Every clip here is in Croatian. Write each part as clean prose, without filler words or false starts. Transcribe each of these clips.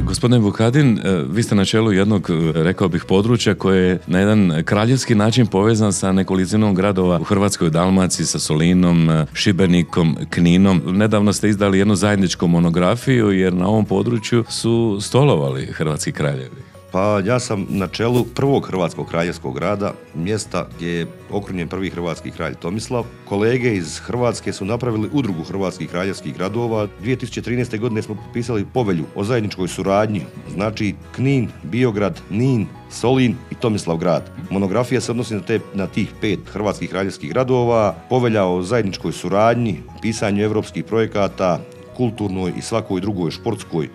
Gospodine Vukadin, vi ste na čelu jednog, rekao bih, područja koje je na jedan kraljevski način povezan sa nekolicinom gradova u Hrvatskoj, Dalmaciji, sa Solinom, Šibenikom, Kninom. Nedavno ste izdali jednu zajedničku monografiju jer na ovom području su stolovali hrvatski kraljevi. Pa ja sam na čelu prvog hrvatskog kraljevskog grada, mjesta gdje je okrunjen prvi hrvatski kralj Tomislav. Kolege iz Hrvatske su napravili udrugu hrvatskih kraljevskih gradova. 2013. godine smo potpisali povelju o zajedničkoj suradnji, znači Knin, Biograd, Nin, Solin i Tomislavgrad. Monografija se odnosi na tih 5 hrvatskih kraljevskih gradova, povelja o zajedničkoj suradnji, pisanju europskih projekata, kulturnoj i svakoj drugoj športskoj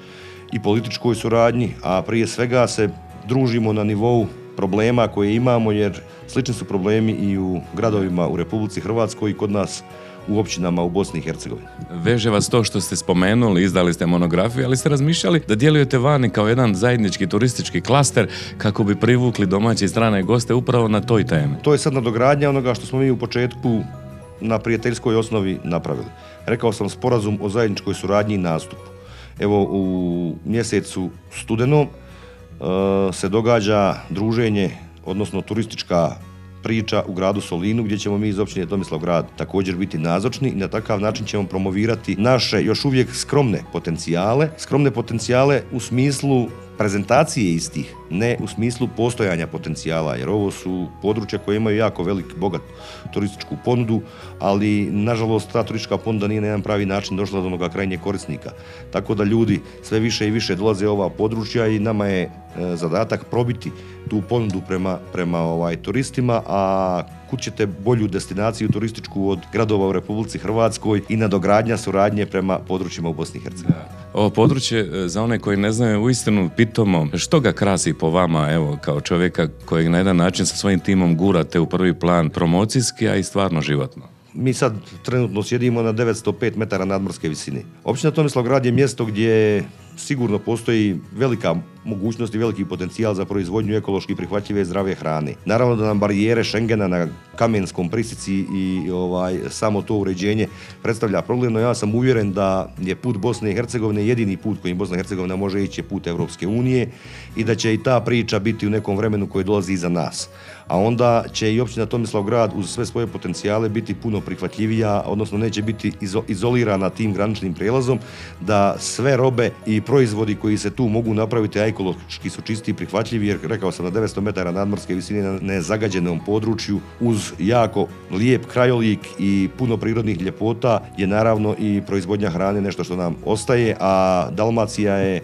i političkoj suradnji, a prije svega se družimo na nivou problema koje imamo, jer slični su problemi i u gradovima u Republici Hrvatskoj i kod nas u općinama u Bosni i Hercegovini. Veže vas to što ste spomenuli, izdali ste monografiju, ali ste razmišljali da djelujete vani kao jedan zajednički turistički klaster kako bi privukli domaće i strane goste upravo na toj temi. To je sad nadogradnja onoga što smo mi u početku na prijateljskoj osnovi napravili. Rekao sam sporazum o zajedničkoj suradnji i nastupu. Evo, u mjesecu studenom se događa druženje, odnosno turistička priča u gradu Solinu, gdje ćemo mi iz općine Tomislavgrad također biti nazočni i na takav način ćemo promovirati naše još uvijek skromne potencijale u smislu prezentacije istih, ne u smislu postojanja potencijala, jer ovo su područja koje imaju jako velik, bogat turističku ponudu, ali nažalost ta turistička ponuda nije na jedan pravi način došla do onoga krajnjeg korisnika. Tako da ljudi sve više i više dolaze u ova područja i nama je zadatak probiti tu ponudu prema turistima, a kud ćete bolju destinaciju turističku od gradova u Republici Hrvatskoj i nadogradnja suradnje prema područjima u Bosni i Hercegovini. Ovo područje, za one koji ne znaju, uistinu pitomo. Što ga krasi po vama, evo, kao čovjeka kojeg na jedan način sa svojim timom gurate u prvi plan promocijski, a i stvarno životno? Mi sad trenutno sjedimo na 905 metara nadmorske visine. Općina Tomislavgrad je mjesto gdje sigurno postoji velika mogućnost i veliki potencijal za proizvodnju ekološki prihvatljive zdrave hrane. Naravno da nam barijere Schengena na Kamenskom Prisici i samo to uređenje predstavlja problem, no ja sam uvjeren da je put Bosne i Hercegovine jedini put kojim Bosna i Hercegovina može ići, je put Europske unije i da će i ta priča biti u nekom vremenu koje dolazi iza nas. A onda će i općina Tomislavgrad uz sve svoje potencijale biti puno prihvatljivija, odnosno neće biti izolirana tim graničnim prijelazom, da sve robe i proizvodi koji se tu mogu napraviti, a ekološki su čisti i prihvatljivi, jer rekao sam na 900 metara nadmorske visine na nezagađenom području uz jako lijep krajolik i puno prirodnih ljepota je naravno i proizvodnja hrane nešto što nam ostaje, a Dalmacija je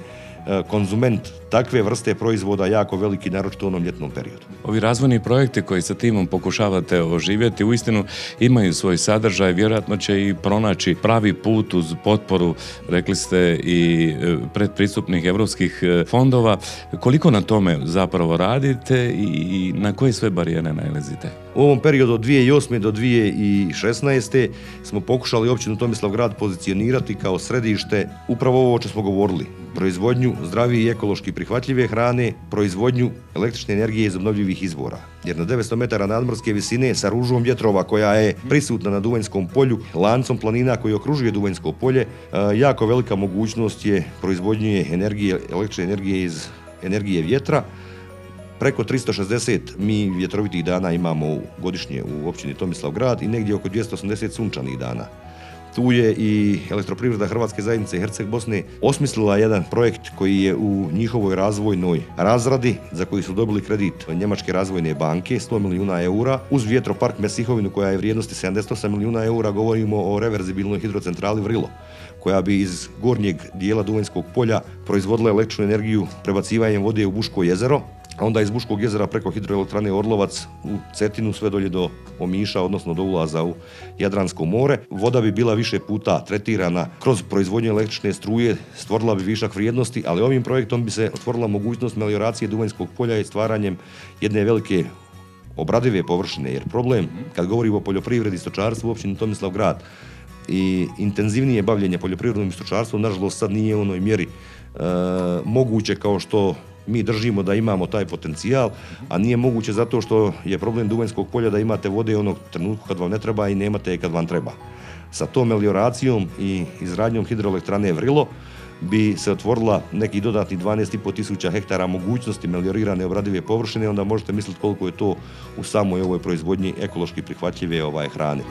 konzument takve vrste proizvoda jako veliki, naročito u onom ljetnom periodu. Ovi razvojni projekti koji sa timom pokušavate oživjeti uistinu imaju svoj sadržaj, vjerojatno će i pronaći pravi put uz potporu, rekli ste, i predpristupnih europskih fondova. Koliko na tome zapravo radite i na koje sve barijere nailazite? U ovom periodu od 2008. do 2016. smo pokušali općinu Tomislavgrad pozicionirati kao središte upravo ovo o čemu smo govorili. Proizvodnju zdravije i ekološki prihvatljive hrane, proizvodnju električne energije iz obnovljivih izvora. Jer na 900 metara nadmorske visine sa ružom vjetrova koja je prisutna na Duvanjskom polju, lancom planina koji okružuje Duvanjsko polje, jako velika mogućnost je proizvodnje energije, električne energije iz energije vjetra. Preko 360 mi vjetrovitih dana imamo godišnje u općini Tomislavgrad i negdje oko 280 sunčanih dana. Tu je i Elektroprivreda Hrvatske zajednice Herceg Bosne osmislila jedan projekt koji je u njihovoj razvojnoj razradi, za koji su dobili kredit Njemačke razvojne banke, 100 milijuna eura, uz vjetropark Mesihovinu koja je vrijednosti 78 milijuna eura. Govorimo o reverzibilnoj hidrocentrali Vrilo, koja bi iz gornjeg dijela Duvanjskog polja proizvodila električnu energiju prebacivanjem vode u Buško jezero, a onda iz Buškog jezera preko hidroelektrane Orlovac u Cetinu sve dolje do Omiša, odnosno do ulaza u Jadransko more. Voda bi bila više puta tretirana kroz proizvodnju električne struje, stvorila bi višak vrijednosti, ali ovim projektom bi se otvorila mogućnost melioracije Duvanjskog polja i stvaranjem jedne velike obradive površine, jer problem kad govorimo o poljoprivredi i stočarstvu u općini Tomislavgrad, i intenzivnije bavljenje poljoprivrednom i stočarstvom, nažalost sad nije u onoj mjeri moguće kao što mi držimo da imamo taj potencijal, a nije moguće zato što je problem Duvanjskog polja da imate vode onog trenutku kad vam ne treba i nemate je kad vam treba. Sa tom melioracijom i izgradnjom hidroelektrane Vrilo bi se otvorila neki dodatni 12,5 tisuća hektara mogućnosti meliorirane obradive površine, onda možete misliti koliko je to u samoj ovoj proizvodnji ekološki prihvatljive hrane.